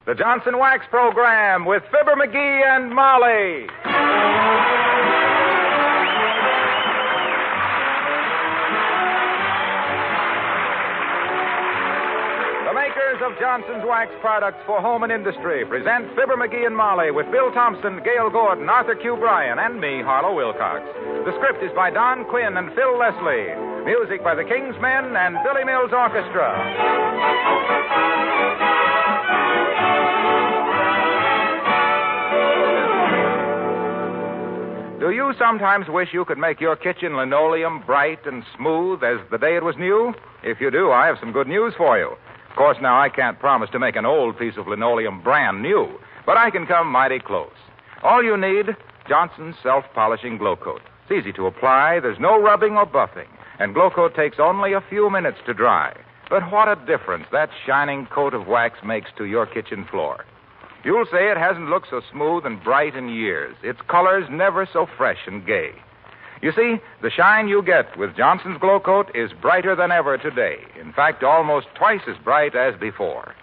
The Johnson Wax Program with Fibber McGee and Molly. The makers of Johnson's Wax products for home and industry present Fibber McGee and Molly with Bill Thompson, Gail Gordon, Arthur Q. Bryan, and me, Harlow Wilcox. The script is by Don Quinn and Phil Leslie. Music by the King's Men and Billy Mills Orchestra. Do you sometimes wish you could make your kitchen linoleum bright and smooth as the day it was new? If you do, I have some good news for you. Of course, now I can't promise to make an old piece of linoleum brand new, but I can come mighty close. All you need, Johnson's self-polishing Glow Coat. It's easy to apply, there's no rubbing or buffing, and Glow Coat takes only a few minutes to dry. But what a difference that shining coat of wax makes to your kitchen floor. You'll say it hasn't looked so smooth and bright in years. Its color's never so fresh and gay. You see, the shine you get with Johnson's Glow Coat is brighter than ever today. In fact, almost twice as bright as before.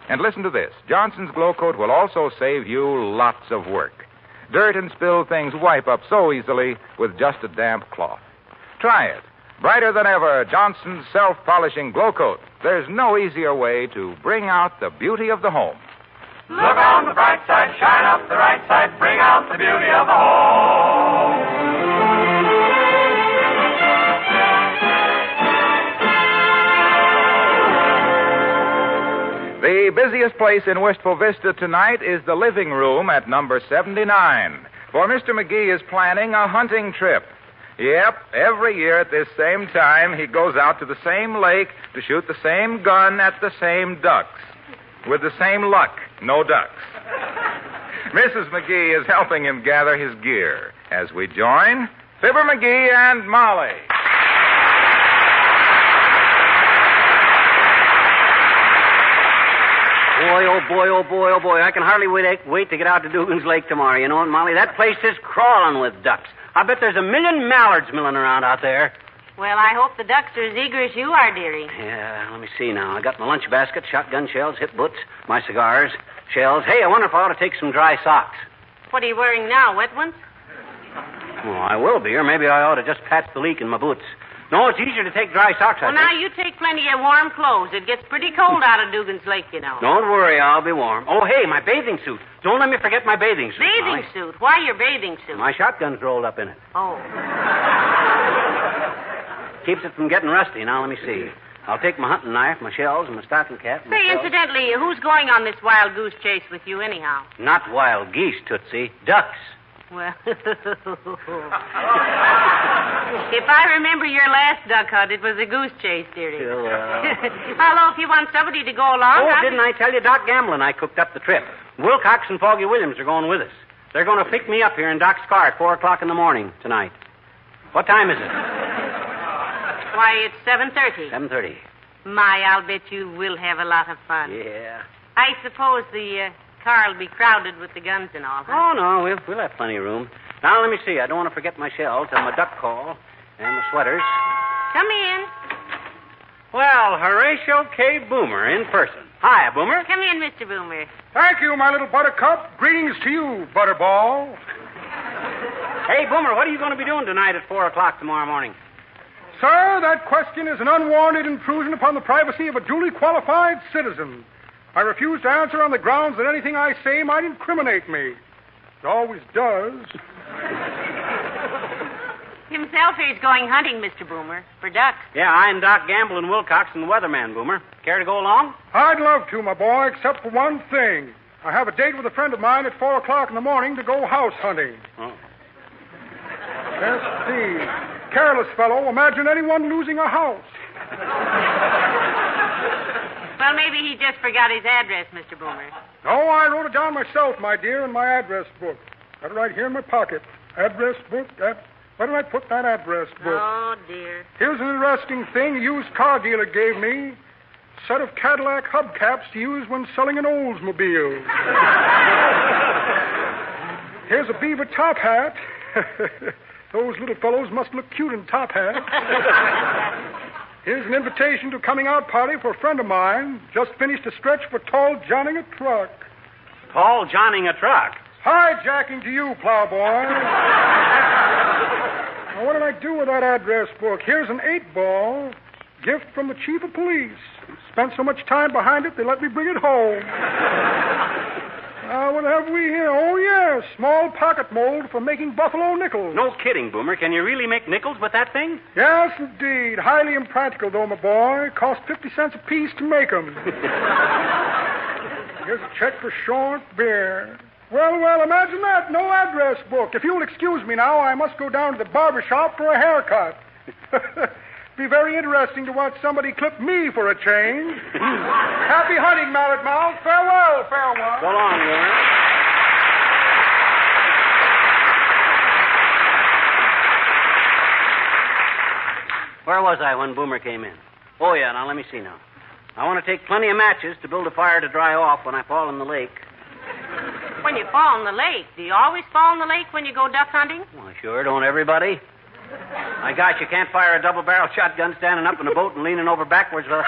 And listen to this. Johnson's Glow Coat will also save you lots of work. Dirt and spilled things wipe up so easily with just a damp cloth. Try it. Brighter than ever, Johnson's self-polishing Glow Coat. There's no easier way to bring out the beauty of the home. Look on the bright side, shine up the right side, bring out the beauty of the home. The busiest place in Wistful Vista tonight is the living room at number 79. For Mr. McGee is planning a hunting trip. Yep, every year at this same time, he goes out to the same lake to shoot the same gun at the same ducks. With the same luck, no ducks. Mrs. McGee is helping him gather his gear as we join Fibber McGee and Molly. Boy, oh boy, oh boy, oh boy. I can hardly wait to get out to Dugan's Lake tomorrow, you know, and Molly, that place is crawling with ducks. I bet there's a million mallards milling around out there. Well, I hope the ducks are as eager as you are, dearie. Yeah, let me see now. I got my lunch basket, shotgun shells, hip boots, my cigars, shells. Hey, I wonder if I ought to take some dry socks. What are you wearing now, wet ones? Well, I will be, or maybe I ought to just patch the leak in my boots. No, it's easier to take dry socks, I Well, now, you take plenty of warm clothes. It gets pretty cold out of Dugan's Lake, you know. Don't worry, I'll be warm. Oh, hey, my bathing suit. Don't let me forget my bathing suit. Bathing suit? Why your bathing suit? My shotgun's rolled up in it. Oh. Keeps it from getting rusty. Now, let me see. I'll take my hunting knife, my shells, and my stocking cap. Say, incidentally, who's going on this wild goose chase with you anyhow? Not wild geese, Tootsie. Ducks. Well, if I remember your last duck hunt, it was a goose chase, dearie. Although, if you want somebody to go along... Oh, didn't I tell you? Doc Gamble and I cooked up the trip. Wilcox and Foggy Williams are going with us. They're going to pick me up here in Doc's car at 4 o'clock in the morning tonight. What time is it? Why, it's 7:30. 7:30. My, I'll bet you will have a lot of fun. Yeah. I suppose the car will be crowded with the guns and all, huh? Oh, no, we'll have plenty of room. Now, let me see. I don't want to forget my shells and my duck call and the sweaters. Come in. Well, Horatio K. Boomer in person. Hi, Boomer. Come in, Mr. Boomer. Thank you, my little buttercup. Greetings to you, Butterball. Hey, Boomer, what are you going to be doing tonight at 4 o'clock tomorrow morning? Sir, that question is an unwarranted intrusion upon the privacy of a duly qualified citizen. I refuse to answer on the grounds that anything I say might incriminate me. It always does. Himself he's going hunting, Mr. Boomer, for ducks. Yeah, I and Doc Gamble and Wilcox and the weatherman, Boomer. Care to go along? I'd love to, my boy, except for one thing. I have a date with a friend of mine at 4 o'clock in the morning to go house hunting. Oh. Let's see. Careless fellow. Imagine anyone losing a house. Well, maybe he just forgot his address, Mr. Boomer. No, I wrote it down myself, my dear, in my address book. Got it right here in my pocket. Address book. Where did I put that address book? Oh, dear. Here's an interesting thing a used car dealer gave me. Set of Cadillac hubcaps to use when selling an Oldsmobile. Here's a beaver top hat. Those little fellows must look cute in top hats. Here's an invitation to a coming out party for a friend of mine. Just finished a stretch for tall Johnny a truck. Paul Johnning a truck. Hijacking to you, plowboy. Now, what did I do with that address book? Here's an 8-ball. Gift from the chief of police. Spent so much time behind it, they let me bring it home. What have we here? Oh, yes, small pocket mold for making buffalo nickels. No kidding, Boomer. Can you really make nickels with that thing? Yes, indeed. Highly impractical, though, my boy. Cost 50 cents a piece to make them. Here's a check for short beer. Well, imagine that. No address book. If you'll excuse me now, I must go down to the barber shop for a haircut. Be very interesting to watch somebody clip me for a change. Happy hunting, Mallet Mouth. Farewell. So long, Boomer. Where was I when Boomer came in? Oh, yeah, now let me see now. I want to take plenty of matches to build a fire to dry off when I fall in the lake. When you fall in the lake, do you always fall in the lake when you go duck hunting? Well, sure, don't everybody? My gosh, you can't fire a double-barrel shotgun standing up in a boat and leaning over backwards. Hey,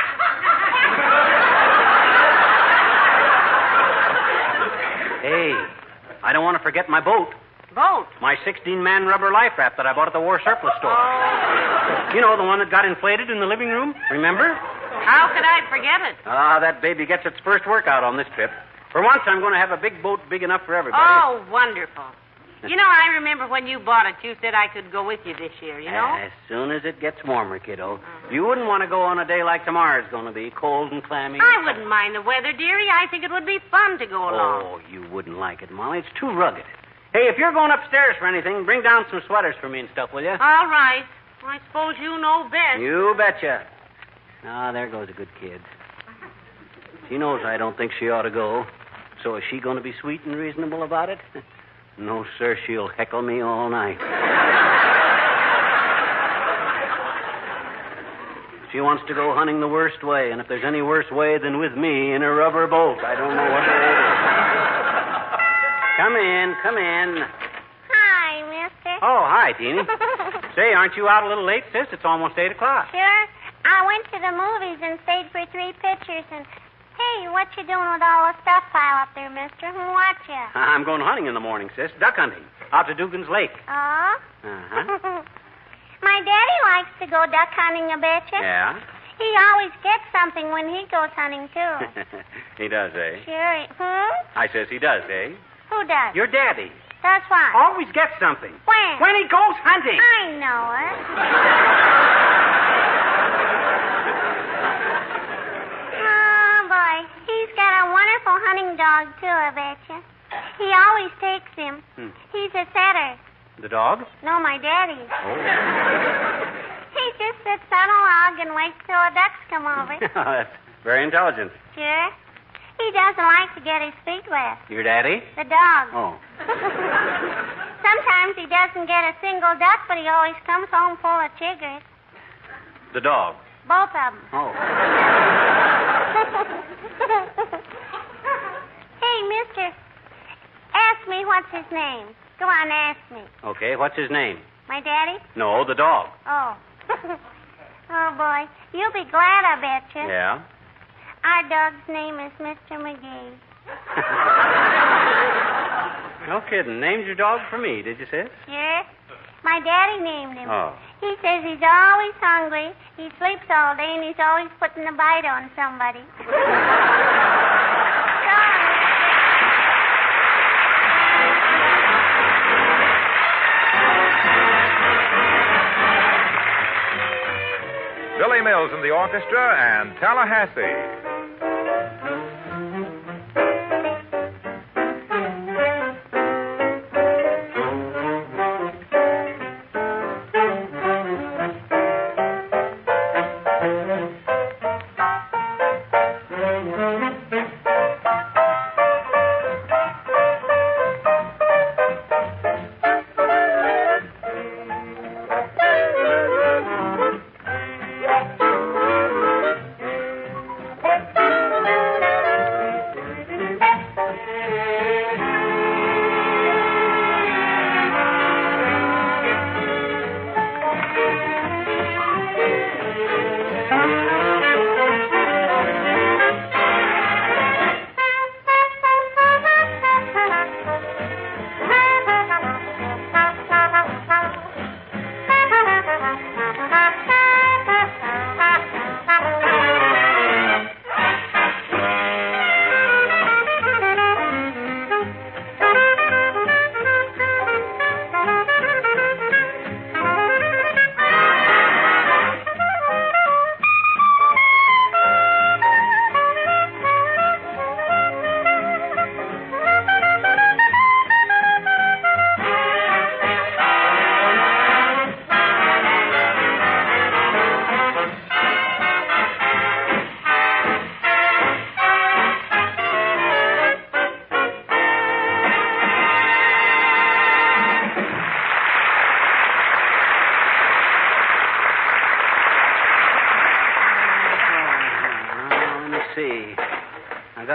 I don't want to forget my boat. Boat? My 16-man rubber life raft that I bought at the war surplus store. Oh. You know, the one that got inflated in the living room, remember? How could I forget it? That baby gets its first workout on this trip. For once, I'm going to have a big boat big enough for everybody. Oh, wonderful. You know, I remember when you bought it, you said I could go with you this year, you know? As soon as it gets warmer, kiddo. You wouldn't want to go on a day like tomorrow's going to be, cold and clammy. I wouldn't mind the weather, dearie. I think it would be fun to go along. Oh, you wouldn't like it, Molly. It's too rugged. Hey, if you're going upstairs for anything, bring down some sweaters for me and stuff, will you? All right. I suppose you know best. You betcha. There goes a good kid. She knows I don't think she ought to go. So is she going to be sweet and reasonable about it? No, sir, she'll heckle me all night. She wants to go hunting the worst way, and if there's any worse way than with me in a rubber boat, I don't know what it is. Come in. Hi, mister. Oh, hi, Teeny. Say, aren't you out a little late, sis? It's almost 8 o'clock. Sure. I went to the movies and stayed for 3 pictures, and... Hey, what you doing with all the stuff pile up there, mister? Who watch you? I'm going hunting in the morning, sis. Duck hunting. Out to Dugan's Lake. Oh? Uh-huh. My daddy likes to go duck hunting, I betcha. Yeah? He always gets something when he goes hunting, too. He does, eh? Sure. I says he does, eh? Who does? Your daddy. Does what? Always gets something. When? When he goes hunting. I know it. Oh, boy. He's got a wonderful hunting dog, too, I betcha. He always takes him. He's a setter. The dog? No, my daddy. Oh. He just sits on a log and waits till the ducks come over. That's very intelligent. Sure. He doesn't like to get his feet wet. Your daddy? The dog. Oh. Sometimes he doesn't get a single duck, but he always comes home full of chiggers. The dog? Both of them. Oh. Hey, mister, ask me what's his name. Go on, ask me. Okay, what's his name? My daddy? No, the dog. Oh. Oh, boy. You'll be glad, I betcha. Yeah? Our dog's name is Mr. McGee. No kidding. Named your dog for me, did you, sis? Sure. My daddy named him. Oh. He says he's always hungry, he sleeps all day, and he's always putting a bite on somebody. Billy Mills in the orchestra and Tallahassee.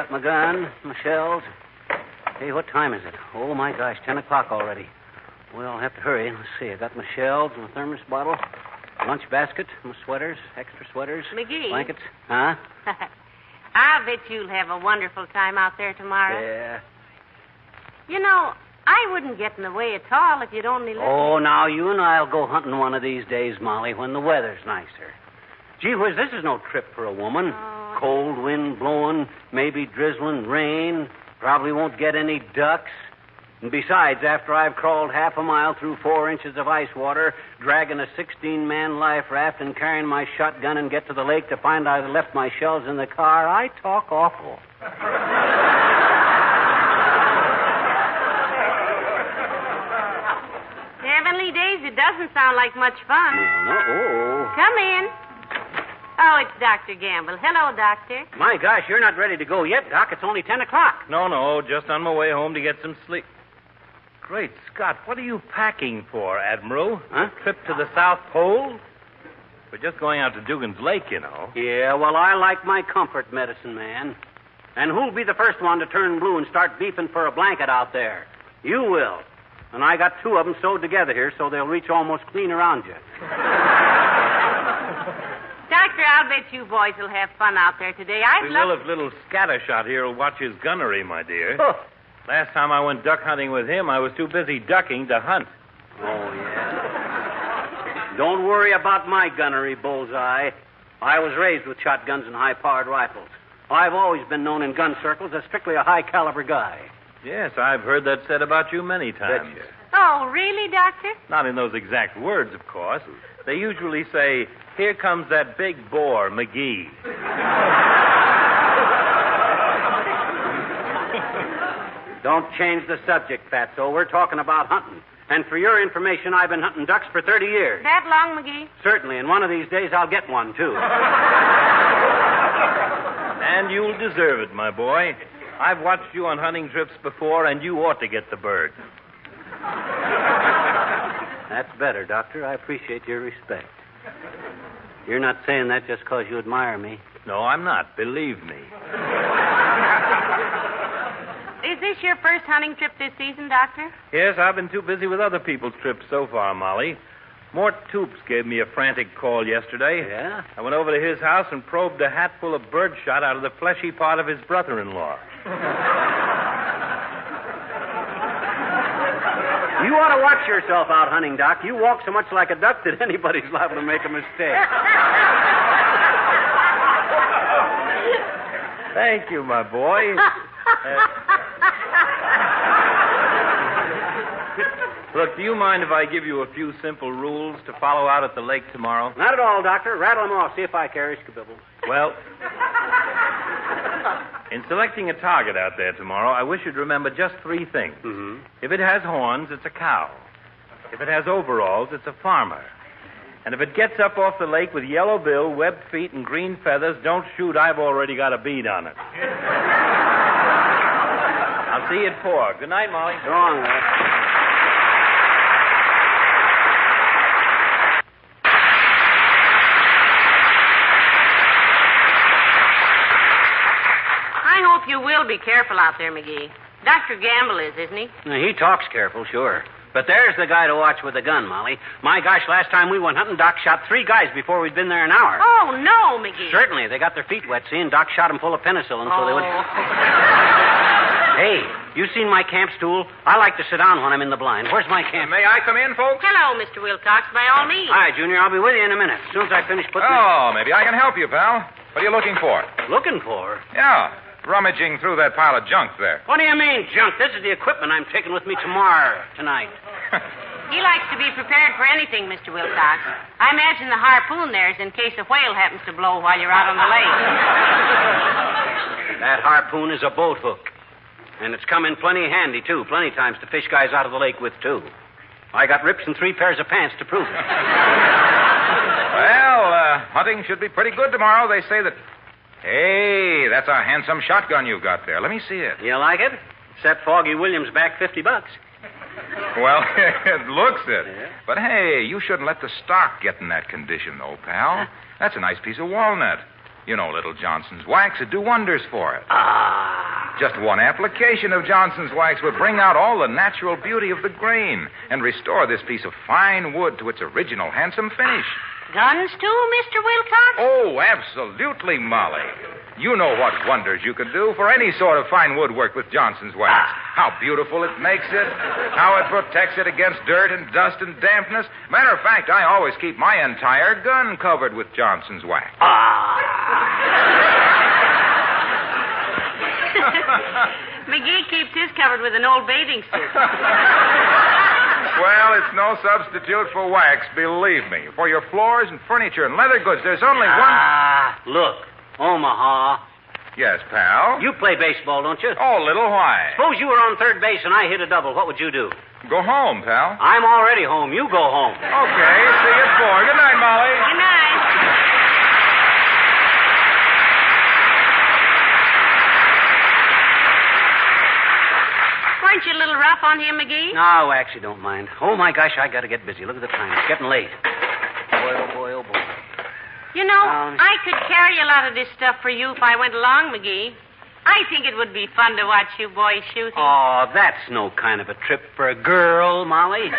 got my gun, my shells. Hey, what time is it? Oh, my gosh, 10 o'clock already. Well, I'll have to hurry. Let's see. I got my shells, my thermos bottle, lunch basket, my sweaters, extra sweaters, McGee. blankets. Huh? I'll bet you'll have a wonderful time out there tomorrow. Yeah. You know, I wouldn't get in the way at all if you'd only let Oh, me. now you and I'll go hunting one of these days, Molly, when the weather's nicer. Gee whiz, this is no trip for a woman. Oh. Cold wind blowing, maybe drizzling rain. Probably won't get any ducks. And besides, after I've crawled half a mile through 4 inches of ice water, dragging a 16-man life raft and carrying my shotgun and get to the lake to find I left my shells in the car, I talk awful. Heavenly days, it doesn't sound like much fun. No. Come in. Oh, it's Dr. Gamble. Hello, Doctor. My gosh, you're not ready to go yet, Doc. It's only 10 o'clock. No, just on my way home to get some sleep. Great Scott, what are you packing for, Admiral? Huh? Trip to the South Pole? We're just going out to Dugan's Lake, you know. Yeah, well, I like my comfort medicine, man. And who'll be the first one to turn blue and start beefing for a blanket out there? You will. And I got 2 of them sewed together here so they'll reach almost clean around you. Doctor, I'll bet you boys will have fun out there today. We will if little Scattershot here will watch his gunnery, my dear. Oh. Last time I went duck hunting with him, I was too busy ducking to hunt. Oh, yeah. Don't worry about my gunnery, Bullseye. I was raised with shotguns and high-powered rifles. I've always been known in gun circles as strictly a high-caliber guy. Yes, I've heard that said about you many times. Betcha. Oh, really, Doctor? Not in those exact words, of course. They usually say, "Here comes that big bore, McGee." Don't change the subject, Fatso. We're talking about hunting. And for your information, I've been hunting ducks for 30 years. That long, McGee? Certainly, and one of these days I'll get one, too. And you'll deserve it, my boy. I've watched you on hunting trips before, and you ought to get the bird. That's better, Doctor. I appreciate your respect. You're not saying that just because you admire me. No, I'm not. Believe me. Is this your first hunting trip this season, Doctor? Yes, I've been too busy with other people's trips so far, Molly. Mort Toops gave me a frantic call yesterday. Yeah? I went over to his house and probed a hatful of birdshot out of the fleshy part of his brother-in-law. You ought to watch yourself out hunting, Doc. You walk so much like a duck that anybody's liable to make a mistake. Thank you, my boy. Look, do you mind if I give you a few simple rules to follow out at the lake tomorrow? Not at all, Doctor. Rattle them off. See if I carry skibibble. Well, in selecting a target out there tomorrow, I wish you'd remember just 3 things. Mm-hmm. If it has horns, it's a cow. If it has overalls, it's a farmer. And if it gets up off the lake with yellow bill, webbed feet, and green feathers, don't shoot. I've already got a bead on it. I'll see you at 4. Good night, Molly. Go on, Ray. I hope you will be careful out there, McGee. Dr. Gamble is, isn't he? Now, he talks careful, sure. But there's the guy to watch with the gun, Molly. My gosh, last time we went hunting, Doc shot 3 guys before we'd been there an hour. Oh, no, McGee. Certainly. They got their feet wet, see, and Doc shot them full of penicillin so they would... Hey, you seen my camp stool? I like to sit down when I'm in the blind. Where's my camp? May I come in, folks? Hello, Mr. Wilcox, by all means. Hi, Junior. I'll be with you in a minute. As soon as I finish putting... Oh, maybe I can help you, pal. What are you looking for? Looking for? Yeah, rummaging through that pile of junk there. What do you mean, junk? This is the equipment I'm taking with me tonight. He likes to be prepared for anything, Mr. Wilcox. I imagine the harpoon there is in case a whale happens to blow while you're out on the lake. That harpoon is a boat hook. And it's come in plenty handy, too. Plenty times to fish guys out of the lake with, too. I got rips and 3 pairs of pants to prove it. Well, hunting should be pretty good tomorrow. They say that... Hey, that's a handsome shotgun you've got there. Let me see it. You like it? Set Foggy Williams back $50. Well, it looks it. Yeah. But hey, you shouldn't let the stock get in that condition, though, pal. That's a nice piece of walnut. You know, little Johnson's wax would do wonders for it. Ah. Just one application of Johnson's wax would bring out all the natural beauty of the grain and restore this piece of fine wood to its original handsome finish. Guns, too, Mr. Wilcox? Oh, absolutely, Molly. You know what wonders you can do for any sort of fine woodwork with Johnson's wax. How beautiful it makes it, how it protects it against dirt and dust and dampness. Matter of fact, I always keep my entire gun covered with Johnson's wax. McGee keeps his covered with an old bathing suit. Well, it's no substitute for wax, believe me. For your floors and furniture and leather goods, there's only one... Look, Omaha. Yes, pal? You play baseball, don't you? Oh, little why? Suppose you were on third base and I hit a double. What would you do? Go home, pal. I'm already home. You go home. Okay, see you at 4. Good night, Molly. Good night. Weren't you a little rough on him, McGee? No, actually, don't mind. Oh, my gosh, I got to get busy. Look at the time. It's getting late. Boy, oh, boy, oh, boy. You know, I could carry a lot of this stuff for you if I went along, McGee. I think it would be fun to watch you boys shooting. Oh, that's no kind of a trip for a girl, Molly.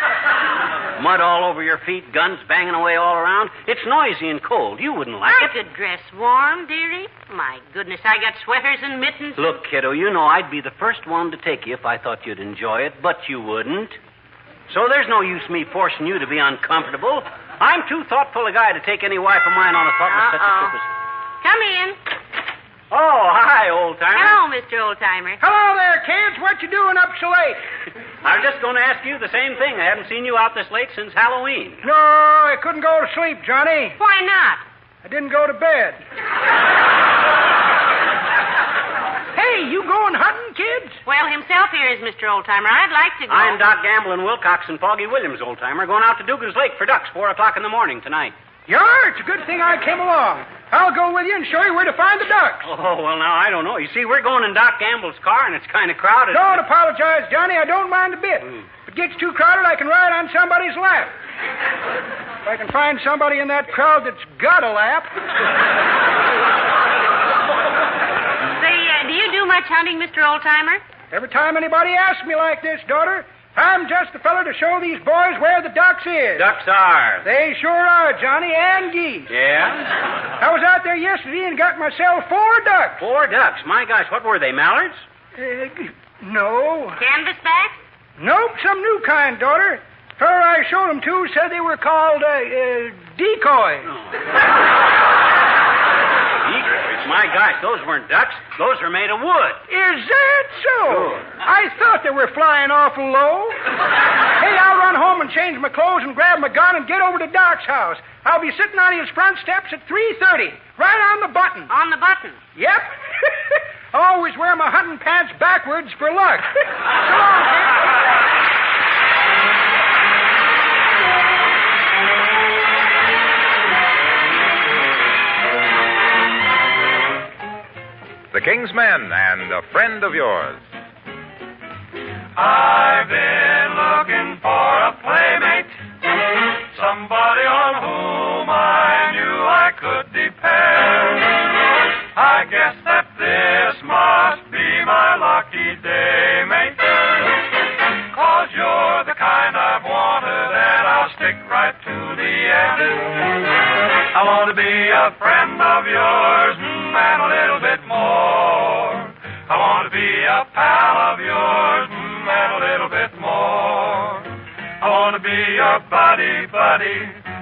Mud all over your feet, guns banging away all around. It's noisy and cold. You wouldn't like I it. could dress warm, dearie. My goodness, I got sweaters and mittens. Look, kiddo, you know I'd be the first one to take you if I thought you'd enjoy it, but you wouldn't. So there's no use me forcing you to be uncomfortable. I'm too thoughtful a guy to take any wife of mine on a thoughtless such a trip as... Come in. Oh, hi, Oldtimer. Hello, Mr. Oldtimer. Hello there, kids. What you doing up so late? I was just going to ask you the same thing. I haven't seen you out this late since Halloween. No, I couldn't go to sleep, Johnny. Why not? I didn't go to bed. Hey, you going hunting, kids? Well, himself here is Mr. Oldtimer. I'd like to go. I'm Doc Gamble and Wilcox and Foggy Williams, Oldtimer, going out to Dugan's Lake for ducks, 4 o'clock in the morning tonight. You are? It's a good thing I came along. I'll go with you and show you where to find the ducks. Oh, well, now, I don't know. You see, we're going in Doc Gamble's car, and it's kind of crowded. Don't apologize, Johnny. I don't mind a bit. If it gets too crowded, I can ride on somebody's lap. If I can find somebody in that crowd that's got a lap. Say, do you do much hunting, Mr. Oldtimer? Every time anybody asks me like this, daughter, I'm just the fella to show these boys where the ducks is. Ducks are. They sure are, Johnny, and geese. Yeah? I was out there yesterday and got myself 4 ducks. 4 ducks. My gosh, what were they, mallards? No. Canvasback? Nope, some new kind, daughter. Fellow I showed them to said they were called decoys. Decoys? My gosh, those weren't ducks. Those were made of wood. Is that so? Sure. I thought they were flying awful low. Hey, I'll run home and change my clothes and grab my gun and get over to Doc's house. I'll be sitting on his front steps at 3:30, right on the button. On the button. Yep. I always wear my hunting pants backwards for luck. So long, kid. The King's Men and a Friend of Yours. I've been looking for a playmate, somebody on whom I knew I could depend. I guess that this must be my lucky day, mate, 'cause you're the kind I've wanted and I'll stick right to the end. I want to be a friend of yours and a little bit more. I want to be a pal of yours and a little bit more. I want to be your buddy,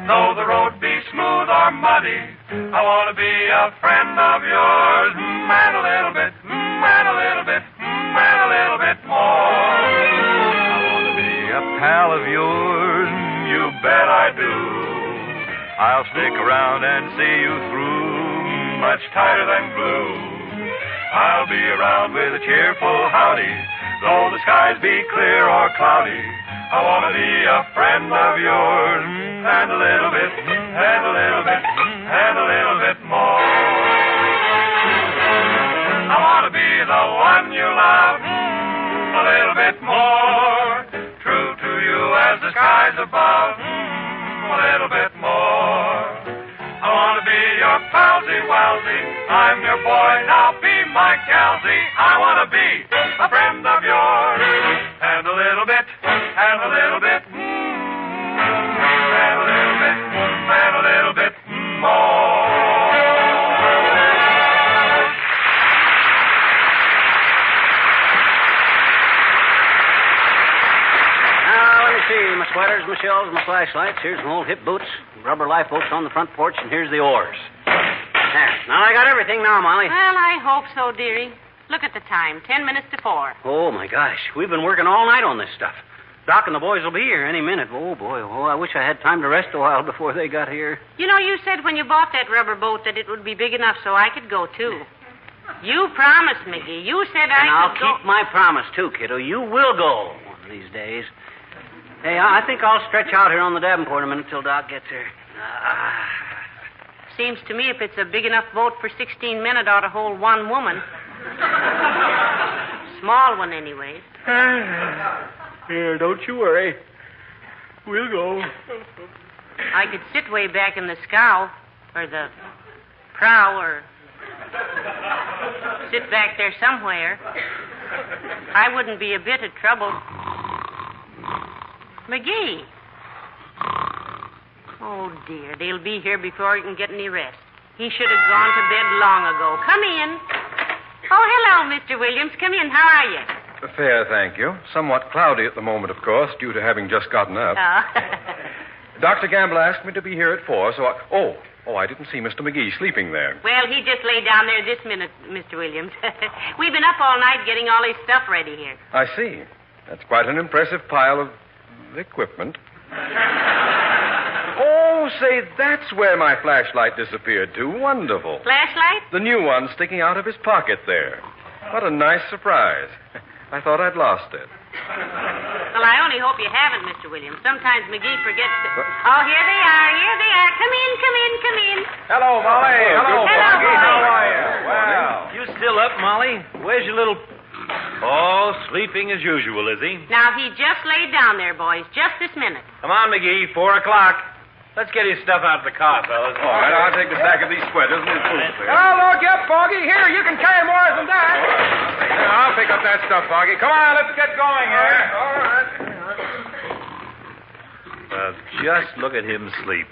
though the road be smooth or muddy. I want to be a friend of yours and a little bit, and a little bit, and a little bit more. I want to be a pal of yours, you bet I do. I'll stick around and see you through, much tighter than glue. I'll be around with a cheerful howdy, though the skies be clear or cloudy. I want to be a friend of yours, and a little bit, and a little bit, and a little bit more. I want to be the one you love, a little bit more. True to you as the skies above, a little bit more. I want to be your palsy-walsy, I'm your boy, now be my Kelsey. I want to be a friend of yours. And a little bit, and a little bit, and a little bit, and a little bit more. See, my sweaters, my shells, my flashlights. Here's my old hip boots, rubber lifeboats on the front porch, and here's the oars. There. Now I got everything now, Molly. Well, I hope so, dearie. Look at the time, 10 minutes to 4. Oh, my gosh. We've been working all night on this stuff. Doc and the boys will be here any minute. Oh, boy. Oh, I wish I had time to rest a while before they got here. You know, you said when you bought that rubber boat that it would be big enough so I could go, too. You promised, McGee. You said and I'll could go. keep my promise, too, kiddo. You will go one of these days. Hey, I think I'll stretch out here on the Davenport a minute till Doc gets here. Seems to me if it's a big enough boat for 16 men, it ought to hold one woman. Small one, anyway. Here, don't you worry. We'll go. I could sit way back in the scow, or the prow, or sit back there somewhere. I wouldn't be a bit of trouble. McGee. Oh, dear. They'll be here before he can get any rest. He should have gone to bed long ago. Come in. Oh, hello, Mr. Williams. Come in. How are you? Fair, thank you. Somewhat cloudy at the moment, of course, due to having just gotten up. Dr. Gamble asked me to be here at 4, so I didn't see Mr. McGee sleeping there. Well, he just lay down there this minute, Mr. Williams. We've been up all night getting all his stuff ready here. I see. That's quite an impressive pile of equipment. Oh, say, that's where my flashlight disappeared to. Wonderful. Flashlight? The new one sticking out of his pocket there. What a nice surprise. I thought I'd lost it. Well, I only hope you haven't, Mr. Williams. Sometimes McGee forgets to... Oh, here they are. Here they are. Come in, come in, come in. Hello, Molly. Hello, Foggy. Boy. How are you? Well, you still up, Molly? Where's your little... Oh, sleeping as usual, is he? Now, he just laid down there, boys. Just this minute. Come on, McGee. 4 o'clock. Let's get his stuff out of the car, fellas. All right, I'll take the sack of these sweaters and his boots there. Oh, look up, Foggy. Here, you can carry more than that. I'll pick up that stuff, Foggy. Come on, let's get going here. All right. Just look at him sleep.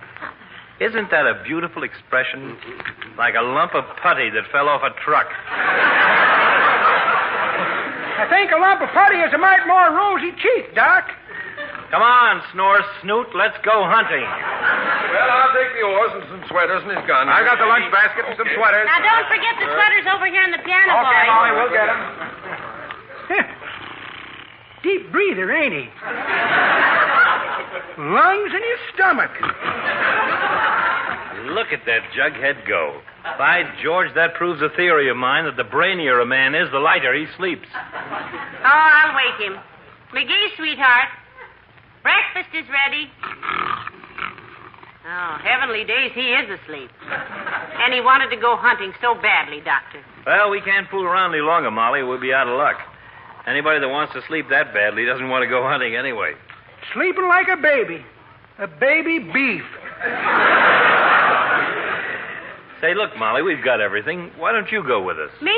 Isn't that a beautiful expression? Like a lump of putty that fell off a truck. I think a lump of putty is a mite more rosy cheek, Doc. Come on, Snore Snoot. Let's go hunting. Well, I'll take the oars and some sweaters and his gun. I've got the lunch basket and some sweaters. Now, don't forget the sweaters over here in the piano, Okay, boys. Molly, we'll get them. Deep breather, ain't he? Lungs in his stomach. Look at that jughead go. By George, that proves a theory of mine that the brainier a man is, the lighter he sleeps. Oh, I'll wake him. McGee, sweetheart. Breakfast is ready. Oh, heavenly days, he is asleep. And he wanted to go hunting so badly, Doctor. Well, we can't fool around any longer, Molly. We'll be out of luck. Anybody that wants to sleep that badly doesn't want to go hunting anyway. Sleeping like a baby. A baby beef. Say, look, Molly, we've got everything. Why don't you go with us? Me?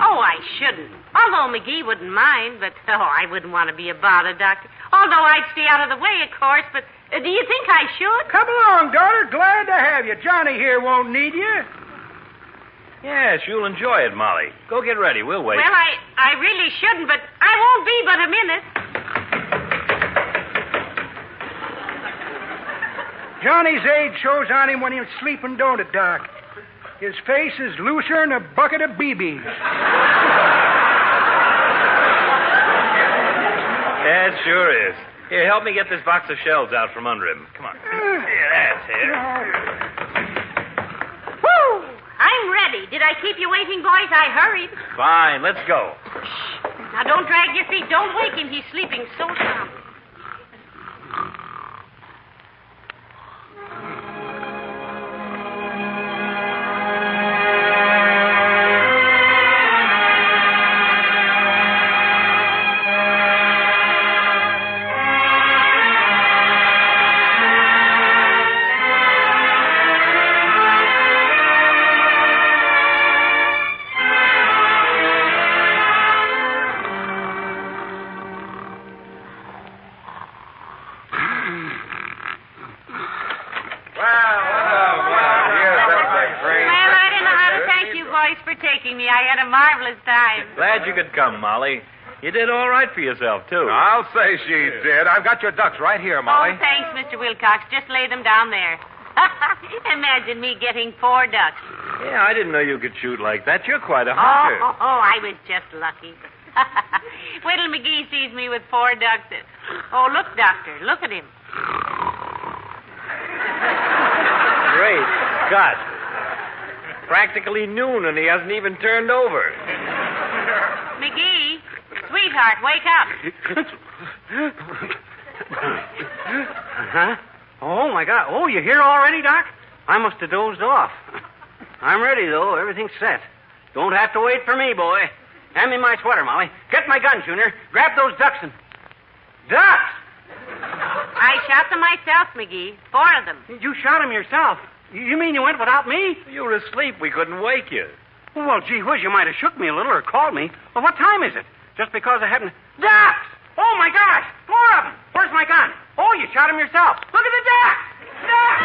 Oh, I shouldn't. Although McGee wouldn't mind, but, I wouldn't want to be a bother, Doctor. Although I'd stay out of the way, of course, but do you think I should? Come along, daughter. Glad to have you. Johnny here won't need you. Yes, you'll enjoy it, Molly. Go get ready. We'll wait. Well, I really shouldn't, but I won't be but a minute. Johnny's age shows on him when he's sleeping, don't it, Doc? His face is looser than a bucket of BBs. Yeah, it sure is. Here, help me get this box of shells out from under him. Come on. Here, that's it. Woo! I'm ready. Did I keep you waiting, boys? I hurried. Fine, let's go. Now, don't drag your feet. Don't wake him. He's sleeping so sound. taking me. I had a marvelous time. Glad you could come, Molly. You did all right for yourself, too. I'll say she did. I've got your ducks right here, Molly. Oh, thanks, Mr. Wilcox. Just lay them down there. Imagine me getting 4 ducks. Yeah, I didn't know you could shoot like that. You're quite a hunter. I was just lucky. Wait till McGee sees me with 4 ducks. Oh, look, Doctor. Look at him. Great Scott. Practically noon, and he hasn't even turned over. McGee, sweetheart, wake up. Huh? Oh, my God. Oh, you're here already, Doc? I must have dozed off. I'm ready, though. Everything's set. Don't have to wait for me, boy. Hand me my sweater, Molly. Get my gun, Junior. Grab those ducks and... Ducks! I shot them myself, McGee. 4 of them. You shot them yourself. You mean you went without me? You were asleep. We couldn't wake you. Well, gee whiz, you might have shook me a little or called me. Well, what time is it? Just because I haven't... Ducks! Oh, my gosh! 4 of them! Where's my gun? Oh, you shot them yourself. Look at the ducks! Ducks!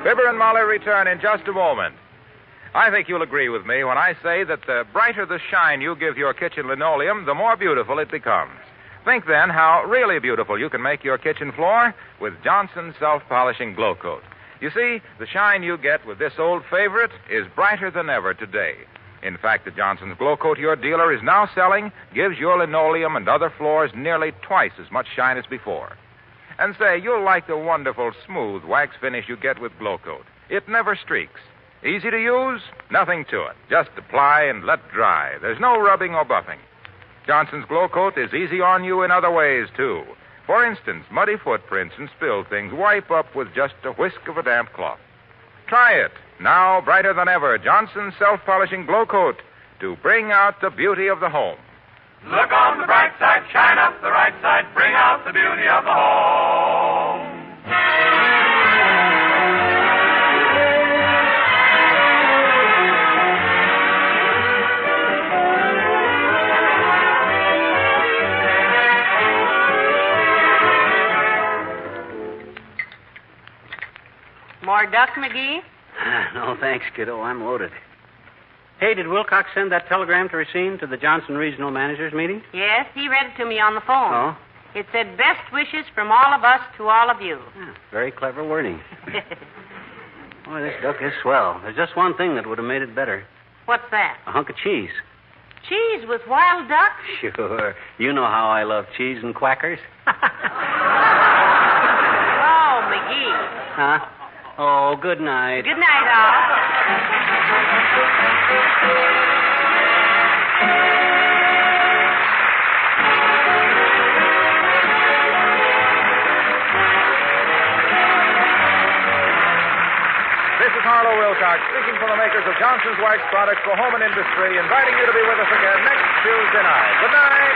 Fibber and Molly return in just a moment. I think you'll agree with me when I say that the brighter the shine you give your kitchen linoleum, the more beautiful it becomes. Think then how really beautiful you can make your kitchen floor with Johnson's self-polishing glow coat. You see, the shine you get with this old favorite is brighter than ever today. In fact, the Johnson's glow coat your dealer is now selling gives your linoleum and other floors nearly twice as much shine as before. And say, you'll like the wonderful smooth wax finish you get with glow coat. It never streaks. Easy to use, nothing to it. Just apply and let dry. There's no rubbing or buffing. Johnson's glow coat is easy on you in other ways, too. For instance, muddy footprints and spilled things wipe up with just a whisk of a damp cloth. Try it. Now, brighter than ever, Johnson's self-polishing glow coat to bring out the beauty of the home. Look on the bright side, shine up the right side, bring out the beauty of the home. More duck, McGee? No, thanks, kiddo. I'm loaded. Hey, did Wilcox send that telegram to Racine to the Johnson Regional Managers meeting? Yes, he read it to me on the phone. Oh? It said, best wishes from all of us to all of you. Yeah, very clever wording. Boy, this duck is swell. There's just one thing that would have made it better. What's that? A hunk of cheese. Cheese with wild duck? Sure. You know how I love cheese and quackers. Oh, McGee. Huh? Oh, good night. Good night, all. This is Harlow Wilcox, speaking for the makers of Johnson's Wax products for home and industry, inviting you to be with us again next Tuesday night. Good night.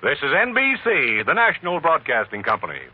This is NBC, the National Broadcasting Company.